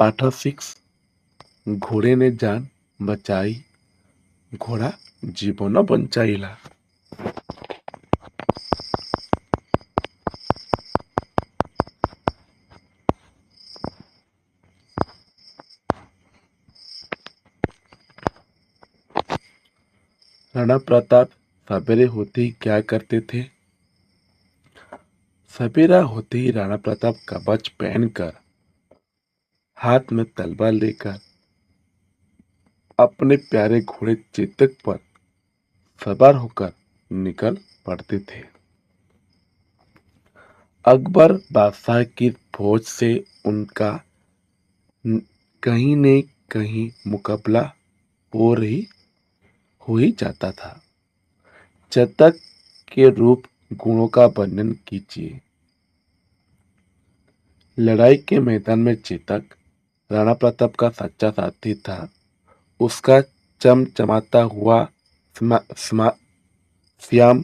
पाठ 6 घोड़े ने जान बचाई, घोड़ा जीवन बचाइला। राणा प्रताप सवेरे होते ही क्या करते थे? सवेरा होते ही राणा प्रताप कवच पहनकर, हाथ में तलवार लेकर अपने प्यारे घोड़े चेतक पर सवार होकर निकल पड़ते थे। अकबर बादशाह की फौज से उनका कहीं न कहीं मुकाबला हो ही जाता था। चेतक के रूप गुणों का वर्णन कीजिए। लड़ाई के मैदान में चेतक राणा प्रताप का सच्चा साथी था। उसका चमचमाता हुआ श्याम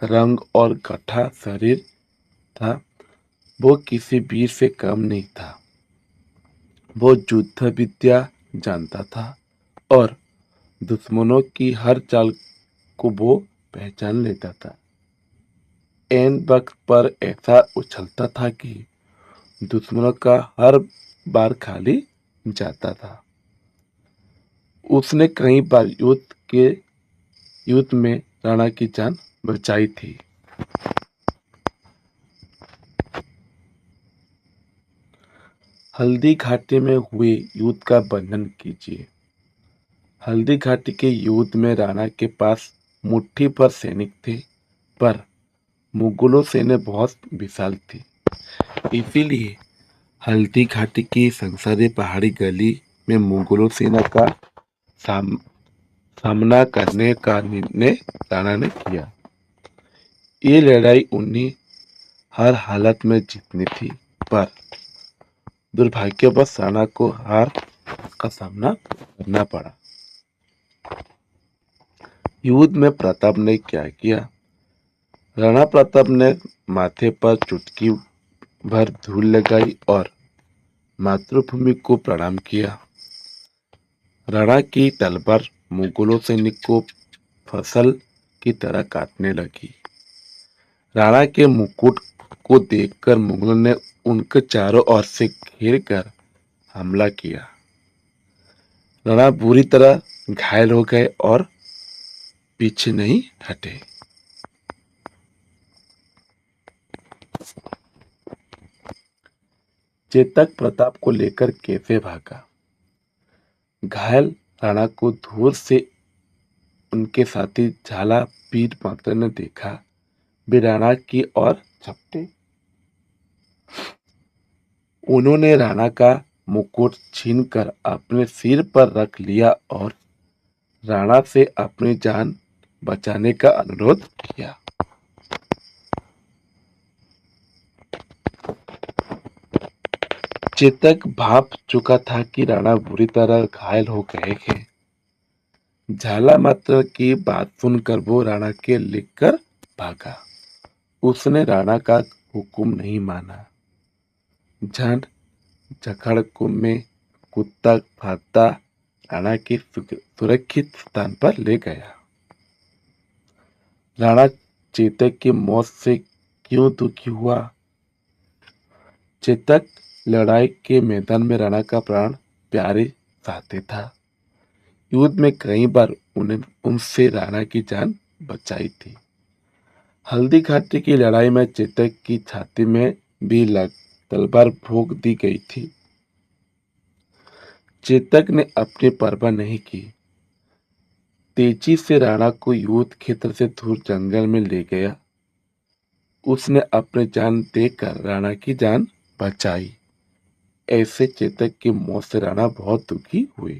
रंग और गठा शरीर था। वो किसी वीर से कम नहीं था। वो युद्ध विद्या जानता था और दुश्मनों की हर चाल को वो पहचान लेता था। ऐन वक्त पर ऐसा उछलता था कि दुश्मनों का हर बार खाली जाता था। उसने कई बार युद्ध में राणा की जान बचाई थी। हल्दी घाटी में हुए युद्ध का वर्णन कीजिए। हल्दी घाटी के युद्ध में राणा के पास मुट्ठी भर सैनिक थे, पर मुगलों सेना बहुत विशाल थी। इसीलिए हल्दी घाटी की संसदीय पहाड़ी गली में मुगलों सेना का सामना करने का निर्णय राणा ने किया। ये लड़ाई उन्हें हर हालत में जीतनी थी, पर दुर्भाग्यवश राणा को हार का सामना करना पड़ा। युद्ध में प्रताप ने क्या किया? राणा प्रताप ने माथे पर चुटकी भर धूल लगाई और मातृभूमि को प्रणाम किया। राणा की तलवार मुगलों सैनिक को फसल की तरह काटने लगी। राणा के मुकुट को देखकर मुगलों ने उनके चारों ओर से घेर कर हमला किया। राणा बुरी तरह घायल हो गए और पीछे नहीं हटे। चेतक प्रताप को लेकर कैसे भागा? घायल राणा को दूर से उनके साथी झाला पीर मात्र ने देखा। वे राणा की ओर झपटे। उन्होंने राणा का मुकुट छीनकर अपने सिर पर रख लिया और राणा से अपनी जान बचाने का अनुरोध किया। चेतक भाप चुका था कि राणा बुरी तरह घायल हो गए हैं। झाला मात्र की बात सुनकर वो राणा के लेकर भागा। उसने राणा का हुक्म नहीं माना। झंड झखड़ में कुत्ता भागता राणा की सुरक्षित स्थान पर ले गया। राणा चेतक की मौत से क्यों दुखी हुआ? चेतक लड़ाई के मैदान में राणा का प्राण प्यारे चाहते था। युद्ध में कई बार उनसे राणा की जान बचाई थी। हल्दी घाटी की लड़ाई में चेतक की छाती में भी तलवार भोंक दी गई थी। चेतक ने अपनी परवाह नहीं की। तेजी से राणा को युद्ध क्षेत्र से दूर जंगल में ले गया। उसने अपनी जान देकर राणा की जान बचाई। ऐसे चेतक की मौत से राणा बहुत दुखी हुए।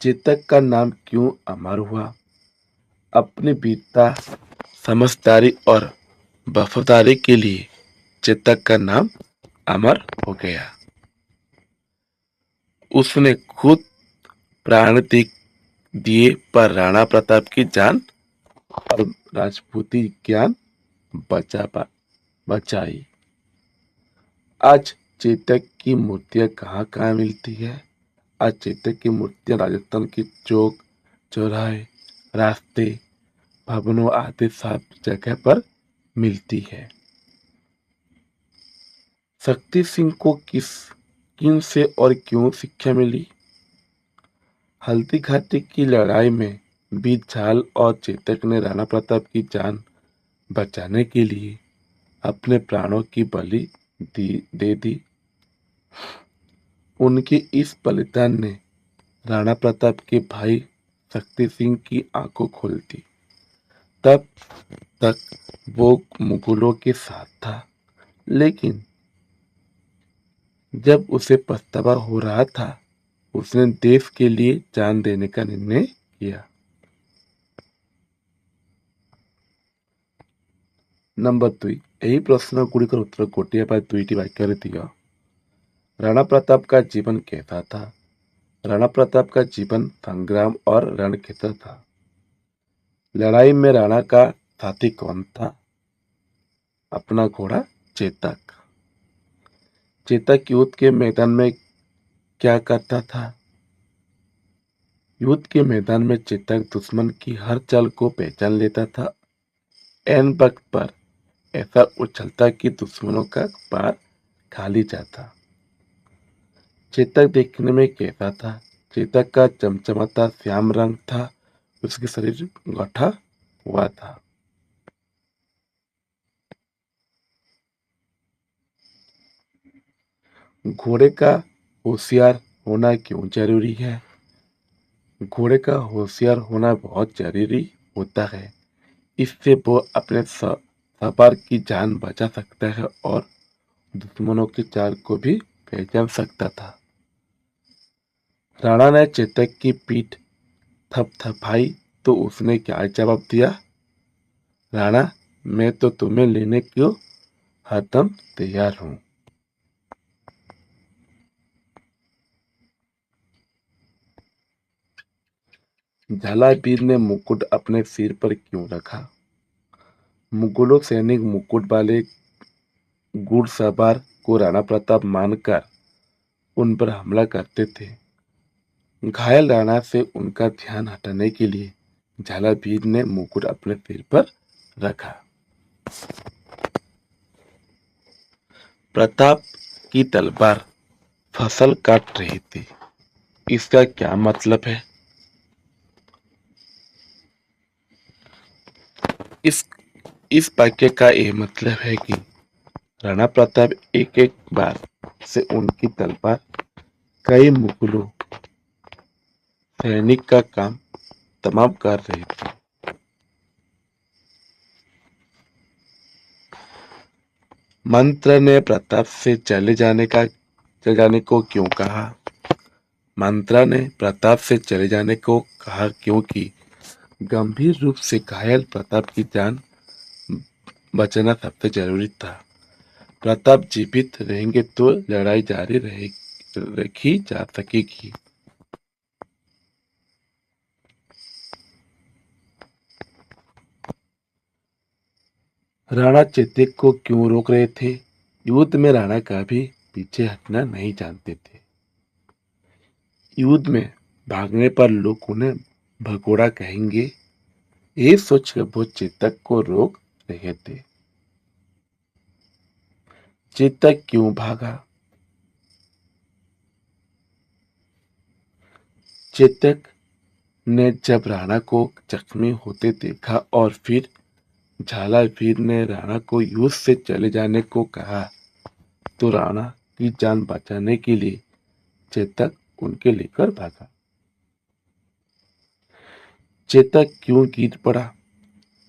चेतक का नाम क्यों अमर हुआ? अपनी वीरता, समझदारी और वफादारी के लिए चेतक का नाम अमर हो गया। उसने खुद प्राण दिए पर राणा प्रताप की जान और राजपूती ज्ञान बचाई। आज चेतक की मूर्तियां कहाँ कहाँ मिलती है? आज चेतक की मूर्तियां राजस्थान की चौक, चौराहे, रास्ते, भवनों आदि सब जगह पर मिलती है। शक्ति सिंह को किन से और क्यों शिक्षा मिली? हल्दी घाटी की लड़ाई में वीर झाल और चेतक ने राणा प्रताप की जान बचाने के लिए अपने प्राणों की बलि दे दी। उनके इस बलिदान ने राणा प्रताप के भाई शक्ति सिंह की आंखों खोल दी। तब तक वो मुगलों के साथ था, लेकिन जब उसे पछतावा हो रहा था, उसने देश के लिए जान देने का निर्णय किया। नंबर 2, यही प्रश्न गुड़िकर उत्तर गोटिए पर दुईटी वाक्य दिया। राणा प्रताप का जीवन कैसा था? राणा प्रताप का जीवन संग्राम और रणक्षेत्र था। लड़ाई में राणा का साथी कौन था? अपना घोड़ा चेतक। चेतक युद्ध के मैदान में क्या करता था? युद्ध के मैदान में चेतक दुश्मन की हर चाल को पहचान लेता था। ऐन वक्त पर ऐसा उछलता कि दुश्मनों का पार खाली जाता। चेतक देखने में कैसा था? चेतक का चमचमाता श्याम रंग था। उसके शरीर गठा हुआ था। घोड़े का होशियार होना क्यों जरूरी है? घोड़े का होशियार होना बहुत जरूरी होता है। इससे वो अपने सवार की जान बचा सकता है और दुश्मनों की चाल को भी पहचान सकता था। राणा ने चेतक की पीठ थपथपाई तो उसने क्या जवाब दिया? राणा, मैं तो तुम्हें लेने क्यों हरदम तैयार हूं। झालावीर ने मुकुट अपने सिर पर क्यों रखा? मुगलों सैनिक मुकुट वाले घुड़सवार को राणा प्रताप मानकर उन पर हमला करते थे। घायल राणा से उनका ध्यान हटाने के लिए झालावीर ने मुकुट अपने सिर पर रखा। प्रताप की तलवार फसल काट रही थी, इसका क्या मतलब है? इस इस वाक्य का यह मतलब है कि राणा प्रताप एक एक बार से उनकी तलवार कई मुगलों सैनिक का काम तमाम कर रही थी। मंत्र ने प्रताप से चले जाने को क्यों कहा? मंत्रा ने प्रताप से चले जाने को कहा क्योंकि गंभीर रूप से घायल प्रताप की जान बचाना सबसे जरूरी था। प्रताप जीवित रहेंगे तो लड़ाई जारी रखी जा सकेगी। राणा चेतक को क्यों रोक रहे थे? युद्ध में राणा का भी पीछे हटना नहीं जानते थे। युद्ध में भागने पर लोग उन्हें भगोड़ा कहेंगे, ये सोचकर वो चेतक को रोक रहे थे। चेतक क्यों भागा? चेतक ने जब राणा को जख्मी होते देखा और फिर झालावीर ने राणा को युद्ध से चले जाने को कहा, तो राणा की जान बचाने के लिए चेतक उनके लेकर भागा। चेतक क्यों गिर पड़ा?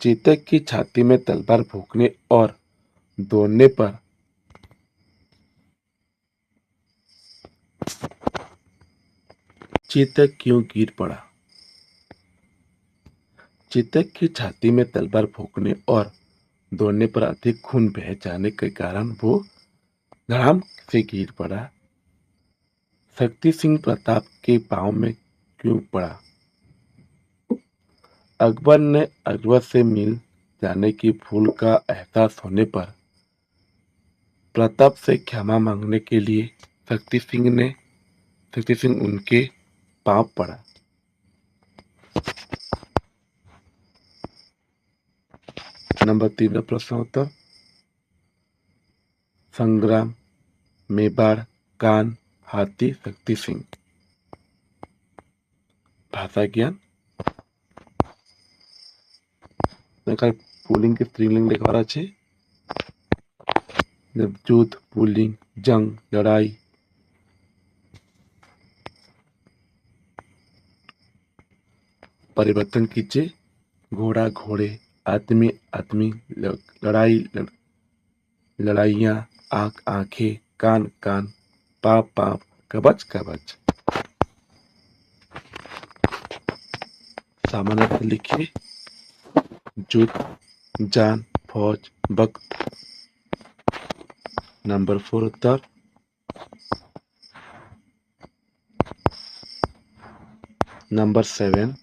चेतक की छाती में तलवार भोंकने और दौड़ने पर चेतक क्यों गिर पड़ा? चेतक की छाती में तलवार भोंकने और दौड़ने पर अधिक खून बह जाने के कारण वो धड़ाम से गिर पड़ा। शक्ति सिंह प्रताप के पांव में क्यों पड़ा? अकबर ने अकबर से मिल जाने की भूल का एहसास होने पर प्रताप से क्षमा मांगने के लिए शक्ति सिंह उनके पांव पड़ा। नंबर 3 प्रश्न उत्तर। संग्राम, मेवाड़, कान, हाथी, शक्ति सिंह। भाषा ज्ञान पुल्लिंग के स्त्रीलिंग लिखवार আছে। युद्ध, पुल्लिंग, जंग, लड़ाई। परिवर्तन कीजिए। घोड़ा, घोड़े, आदमी, आदमी, लड़ाई, लड़ाइयाँ, आँख, आँखें, कान, कान, पाँव, पाँव, कवच, कवच। सामान्य अर्थ लिखिए। युद्ध, जान, फौज, वक्त। नंबर 4 उत्तर। नंबर 7